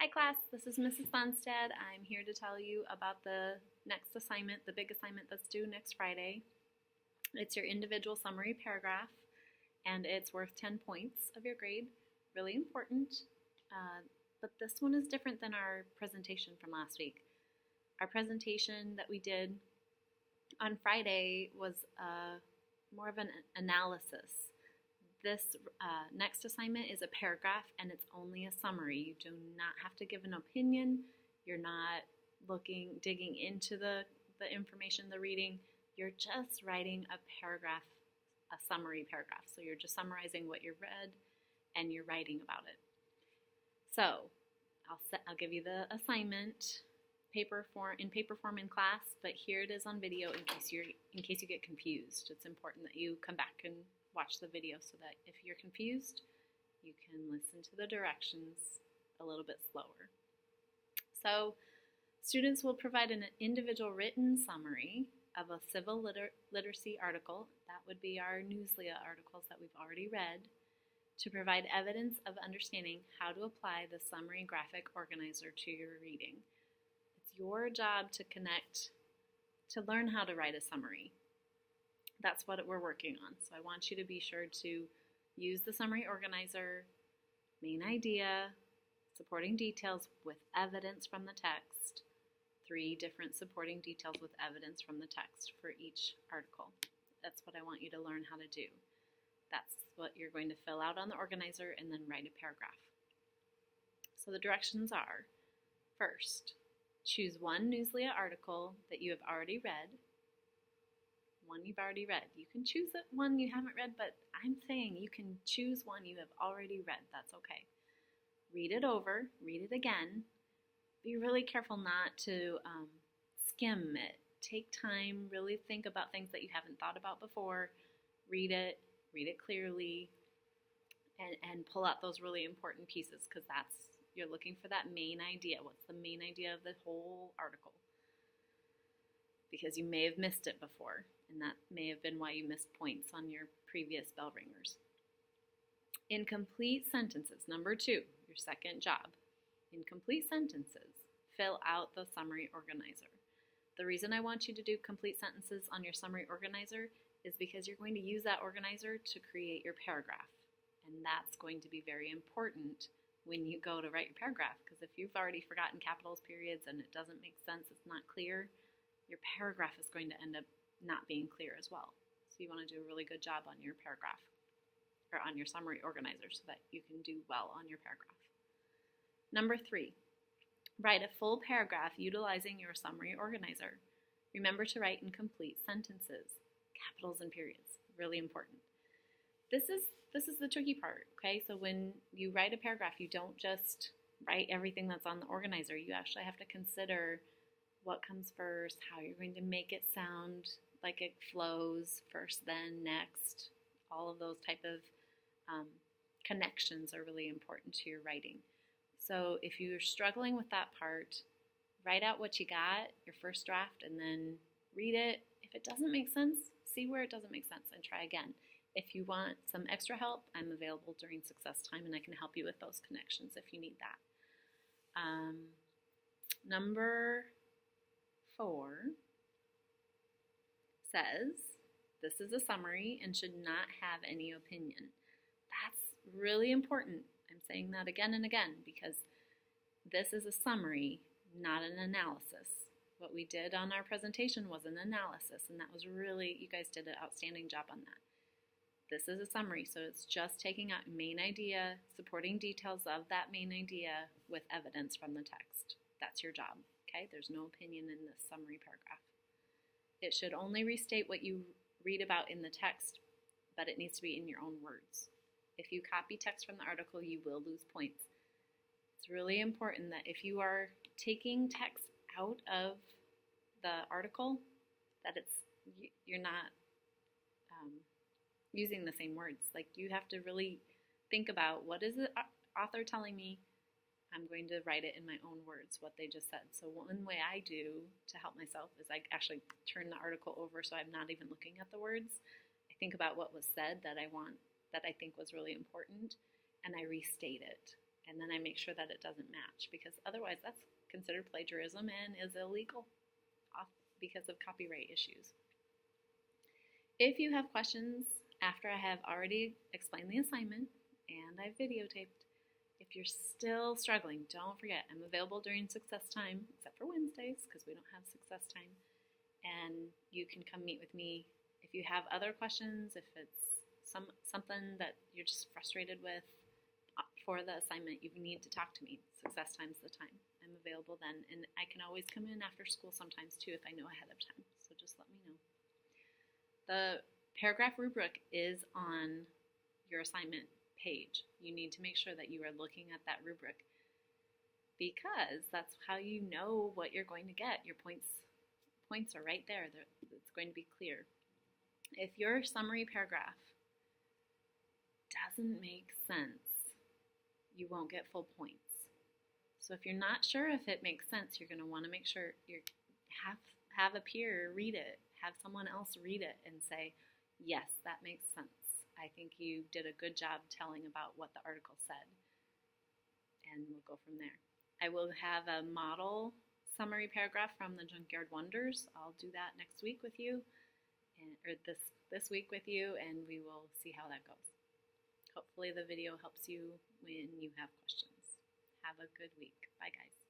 Hi class, this is Mrs. Bunstead. I'm here to tell you about the next assignment, the big assignment that's due next Friday. It's your individual summary paragraph, and it's worth 10 points of your grade. Really important, but this one is different than our presentation from last week. Our presentation that we did on Friday was more of an analysis. This next assignment is a paragraph, and it's only a summary. You do not have to give an opinion. You're not digging into the information, the reading. You're just writing a paragraph, a summary paragraph. So you're just summarizing what you read, and you're writing about it. So I'll give you the assignment in paper form in class, but here it is on video in case you get confused. It's important that you come back and watch the video so that if you're confused, you can listen to the directions a little bit slower. So students will provide an individual written summary of a civil literacy article, that would be our Newsleah articles that we've already read, to provide evidence of understanding how to apply the summary graphic organizer to your reading. It's your job to learn how to write a summary. That's what we're working on. So I want you to be sure to use the summary organizer, main idea, supporting details with evidence from the text, 3 different supporting details with evidence from the text for each article. That's what I want you to learn how to do. That's what you're going to fill out on the organizer and then write a paragraph. So the directions are, first, choose one Newsleah article that you have already read. One you've already read. You can choose one you haven't read, but I'm saying you can choose one you have already read. That's okay. Read it over, read it again. Be really careful not to skim it. Take time, really think about things that you haven't thought about before. Read it clearly, and pull out those really important pieces, because you're looking for that main idea. What's the main idea of the whole article? Because you may have missed it before, and that may have been why you missed points on your previous bell ringers. Incomplete sentences, number 2, your second job. Incomplete sentences, fill out the summary organizer. The reason I want you to do complete sentences on your summary organizer is because you're going to use that organizer to create your paragraph. And that's going to be very important when you go to write your paragraph, because if you've already forgotten capitals, periods, and it doesn't make sense, it's not clear, your paragraph is going to end up not being clear as well. So you want to do a really good job on your paragraph, or on your summary organizer, so that you can do well on your paragraph. Number 3, write a full paragraph utilizing your summary organizer. Remember to write in complete sentences, capitals and periods, really important. This is the tricky part, okay? So when you write a paragraph, you don't just write everything that's on the organizer. You actually have to consider what comes first, how you're going to make it sound like it flows, first, then, next. All of those type of connections are really important to your writing. So if you're struggling with that part, write out what you got, your first draft, and then read it. If it doesn't make sense, see where it doesn't make sense and try again. If you want some extra help, I'm available during success time, and I can help you with those connections if you need that. Number 4 says, this is a summary and should not have any opinion. That's really important. I'm saying that again and again because this is a summary, not an analysis. What we did on our presentation was an analysis, and that was really, you guys did an outstanding job on that. This is a summary, so it's just taking out main idea, supporting details of that main idea with evidence from the text. That's your job, okay? There's no opinion in this summary paragraph. It should only restate what you read about in the text, but it needs to be in your own words. If you copy text from the article, you will lose points. It's really important that if you are taking text out of the article, that you're not using the same words. Like, you have to really think about, what is the author telling me? I'm going to write it in my own words, what they just said. So one way I do to help myself is I actually turn the article over so I'm not even looking at the words. I think about what was said that I think was really important, and I restate it. and then I make sure that it doesn't match, because otherwise that's considered plagiarism and is illegal because of copyright issues. If you have questions after I have already explained the assignment and I've videotaped, if you're still struggling, don't forget I'm available during success time, except for Wednesdays because we don't have success time, and you can come meet with me. If you have other questions, if it's something that you're just frustrated with for the assignment, you need to talk to me. Success time's the time. I'm available then, and I can always come in after school sometimes too if I know ahead of time, so just let me know. The paragraph rubric is on your assignment page. You need to make sure that you are looking at that rubric, because that's how you know what you're going to get. Your points are right there. It's going to be clear. If your summary paragraph doesn't make sense, you won't get full points. So if you're not sure if it makes sense, you're going to want to make sure you have a peer read it, have someone else read it and say, yes, that makes sense. I think you did a good job telling about what the article said. And we'll go from there. I will have a model summary paragraph from the Junkyard Wonders. I'll do that next week with you, or this week with you, and we will see how that goes. Hopefully the video helps you when you have questions. Have a good week. Bye, guys.